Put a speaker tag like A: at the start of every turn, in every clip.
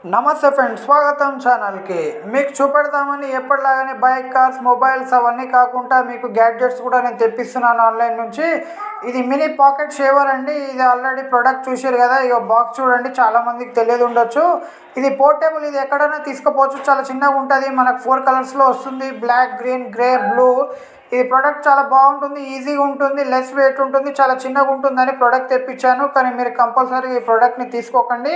A: నమస్తే ఫ్రెండ్స్, స్వాగతం ఛానల్కి. మీకు చూపెడతామని ఎప్పటిలాగానే బైక్, కార్స్, మొబైల్స్ అవన్నీ కాకుండా మీకు గ్యాడ్జెట్స్ కూడా నేను తెప్పిస్తున్నాను ఆన్లైన్ నుంచి. ఇది మినీ పాకెట్ షేవర్ అండి. ఇది ఆల్రెడీ ప్రోడక్ట్ చూసారు కదా. ఇక బాక్స్ చూడండి, చాలామందికి తెలియదు ఉండొచ్చు. ఇది పోర్టబుల్, ఇది ఎక్కడైనా తీసుకుపోవచ్చు. చాలా చిన్నగా ఉంటుంది. మనకు 4 కలర్స్లో వస్తుంది: బ్లాక్, గ్రీన్, గ్రే, బ్లూ. ఈ ప్రోడక్ట్ చాలా బాగుంటుంది, ఈజీగా ఉంటుంది, లెస్ వెయిట్ ఉంటుంది, చాలా చిన్నగా ఉంటుందని ప్రోడక్ట్ తెప్పించాను. కానీ మీరు కంపల్సరీ ఈ ప్రోడక్ట్ని తీసుకోకండి.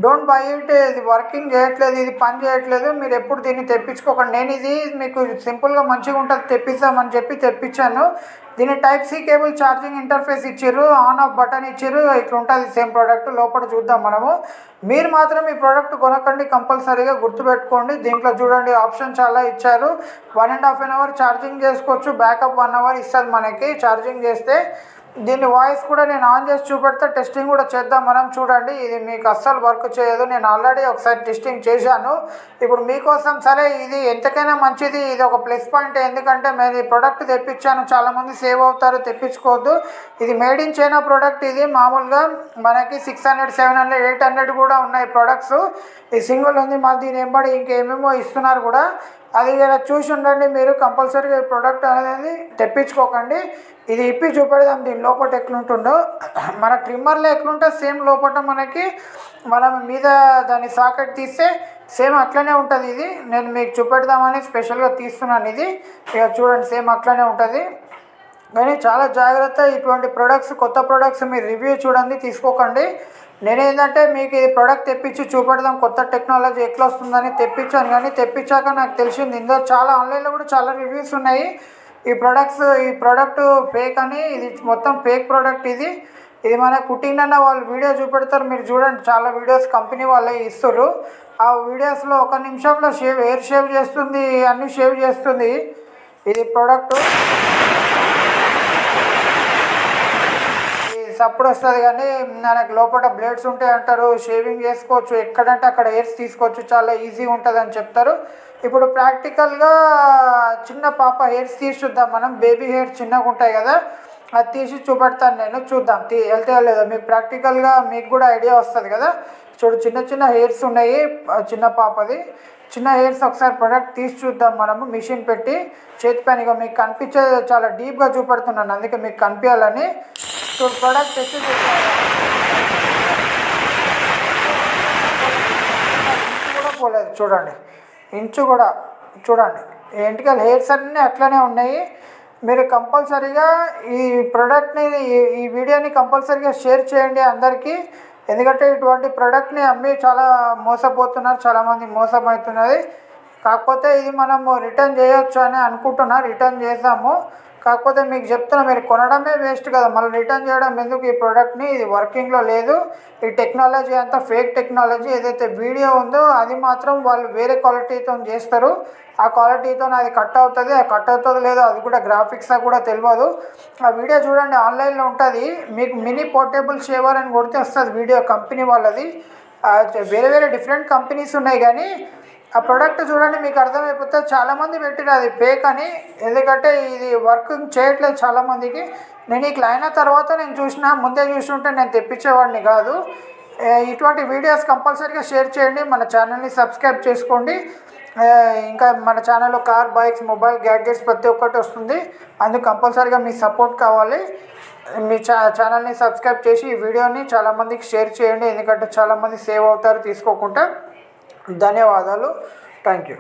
A: Don't by it. ఇది వర్కింగ్ చేయట్లేదు, ఇది పని చేయట్లేదు. మీరు ఎప్పుడు దీన్ని తెప్పించుకోకండి. నేను ఇది మీకు సింపుల్గా మంచిగా ఉంటుంది తెప్పిస్తామని చెప్పి తెప్పించాను. దీని type C cable, charging interface ఇచ్చారు, ఆన్ ఆఫ్ బటన్ ఇచ్చారు. ఇట్లా ఉంటుంది సేమ్ ప్రోడక్ట్. లోపల చూద్దాం మనము. మీరు మాత్రం ఈ ప్రోడక్ట్ కొనకండి, కంపల్సరీగా గుర్తుపెట్టుకోండి. దీంట్లో చూడండి ఆప్షన్ చాలా ఇచ్చారు. 1.5 అవర్ ఛార్జింగ్ చేసుకోవచ్చు. బ్యాకప్ 1 అవర్ ఇస్తుంది మనకి ఛార్జింగ్ చేస్తే. దీని వాయిస్ కూడా నేను ఆన్ చేసి చూపెడితే టెస్టింగ్ కూడా చేద్దాం మనం. చూడండి, ఇది మీకు అస్సలు వర్క్ చేయదు. నేను ఆల్రెడీ ఒకసారి టెస్టింగ్ చేశాను. ఇప్పుడు మీకోసం సరే, ఇది ఎంతకైనా మంచిది. ఇది ఒక ప్లస్ పాయింట్. ఎందుకంటే నేను ఈ ప్రోడక్ట్ తెప్పించాను, చాలామంది సేవ్ అవుతారు. తెప్పించుకోవద్దు. ఇది మేడ్ ఇన్ చైనా ప్రోడక్ట్. ఇది మామూలుగా మనకి 600, 700, 800 కూడా ఉన్నాయి ప్రోడక్ట్స్. ఈ సింగిల్ ఉంది, మాకు దీని ఎంబడి ఇంకేమేమో ఇస్తున్నారు కూడా. అది చూసి ఉండండి మీరు. కంపల్సరీగా ఈ ప్రోడక్ట్ అనేది తెప్పించుకోకండి. ఇది ఇప్పి చూపెడదాం దీని లోపల ఎట్లుంటుందో. మన ట్రిమ్మర్లో ఎట్లుంటే సేమ్ లోపల మనకి మనం మీద దాని సాకెట్ తీస్తే సేమ్ అట్లనే ఉంటుంది. ఇది నేను మీకు చూపెడదామని స్పెషల్గా తీస్తున్నాను. ఇది ఇక చూడండి, సేమ్ అట్లనే ఉంటుంది. కానీ చాలా జాగ్రత్త. ఇటువంటి ప్రొడక్ట్స్, కొత్త ప్రొడక్ట్స్ మీరు రివ్యూ చూడండి, తీసుకోకండి. నేనేంటంటే మీకు ఇది ప్రోడక్ట్ తెప్పించి చూపెడదాం, కొత్త టెక్నాలజీ ఎట్లా వస్తుందని తెప్పించాను. కానీ తెప్పించాక నాకు తెలిసింది ఇందులో చాలా ఆన్లైన్లో కూడా చాలా రివ్యూస్ ఉన్నాయి ఈ ప్రోడక్ట్ ఫేక్ అని. ఇది మొత్తం ఫేక్ ప్రోడక్ట్. ఇది మన కుట్టింగ్ అన్న వాళ్ళు వీడియో చూపెడతారు, మీరు చూడండి. చాలా వీడియోస్ కంపెనీ వాళ్ళే ఇస్తారు. ఆ వీడియోస్లో 1 నిమిషంలో హెయిర్ షేవ్ చేస్తుంది, అన్నీ షేవ్ చేస్తుంది ఇది ప్రోడక్ట్. సప్పుడు వస్తుంది కానీ మనకు లోపల బ్లేడ్స్ ఉంటాయి అంటారు. షేవింగ్ చేసుకోవచ్చు, ఎక్కడంటే అక్కడ హెయిర్స్ తీసుకోవచ్చు, చాలా ఈజీ ఉంటుంది అని చెప్తారు. ఇప్పుడు ప్రాక్టికల్గా చిన్న పాప హెయిర్స్ తీసి చూద్దాం మనం. బేబీ హెయిర్స్ చిన్నగా ఉంటాయి కదా, అది తీసి చూపెడతాను నేను. చూద్దాం వెళ్తే లేదా మీకు ప్రాక్టికల్గా మీకు కూడా ఐడియా వస్తుంది కదా. చూడు, చిన్న చిన్న హెయిర్స్ ఉన్నాయి చిన్న పాపది. చిన్న హెయిర్స్ ఒకసారి ప్రోడక్ట్ తీసి చూద్దాం మనము. మిషన్ పెట్టి చేతి పైన ఇక మీకు కనిపించేది చాలా డీప్గా చూపెడుతున్నాను, అందుకే మీకు కనిపించాలని. చూడు, ప్రోడక్ట్ తెచ్చి ఇంచు కూడా పోలేదు చూడండి, ఇంచు కూడా చూడండి. ఎంటికల్ హెయిర్స్ అన్నీ అట్లనే ఉన్నాయి. మీరు కంపల్సరీగా ఈ ప్రోడక్ట్ని, ఈ వీడియోని కంపల్సరీగా షేర్ చేయండి అందరికీ. ఎందుకంటే ఇటువంటి ప్రోడక్ట్ని అమ్మి చాలా మోసపోతున్నారు, చాలామంది మోసమవుతున్నది. కాకపోతే ఇది మనము రిటర్న్ చేయొచ్చు అని అనుకుంటున్నా. రిటర్న్ చేసాము. కాకపోతే మీకు చెప్తున్నా, మీరు కొనడమే వేస్ట్ కదా, మళ్ళీ రిటర్న్ చేయడం ఎందుకు ఈ ప్రోడక్ట్ని. ఇది వర్కింగ్లో లేదు. ఈ టెక్నాలజీ అంతా ఫేక్ టెక్నాలజీ. ఏదైతే వీడియో ఉందో అది మాత్రం వాళ్ళు వేరే క్వాలిటీతో చేస్తారు. ఆ క్వాలిటీతో అది కట్ అవుతుంది. అది కట్ అవుతుందో లేదో అది కూడా గ్రాఫిక్స్ కూడా తెలియదు. ఆ వీడియో చూడండి, ఆన్లైన్లో ఉంటుంది. మీకు మినీ పోర్టబుల్ షేవర్ అని కొడితే వస్తుంది వీడియో, కంపెనీ వాళ్ళది. వేరే వేరే డిఫరెంట్ కంపెనీస్ ఉన్నాయి కానీ ఆ ప్రోడక్ట్ చూడండి, మీకు అర్థమైపోతే. చాలామంది పెట్టిన అది ఫేక్ అని. ఎందుకంటే ఇది వర్కింగ్ చేయట్లేదు చాలామందికి. నేను ఇట్లా అయిన తర్వాత నేను చూసిన, ముందే చూసుంటే నేను తెప్పించేవాడిని కాదు. ఇటువంటి వీడియోస్ కంపల్సరీగా షేర్ చేయండి. మన ఛానల్ని సబ్స్క్రైబ్ చేసుకోండి. ఇంకా మన ఛానల్లో కార్, బైక్స్, మొబైల్, గ్యాడ్జెట్స్ ప్రతి ఒక్కటి వస్తుంది. అందుకు కంపల్సరీగా మీ సపోర్ట్ కావాలి. మీ ఛానల్ని సబ్స్క్రైబ్ చేసి ఈ వీడియోని చాలామందికి షేర్ చేయండి. ఎందుకంటే చాలామంది సేవ్ అవుతారు తీసుకోకుండా. ధన్యవాదాలు. Thank you.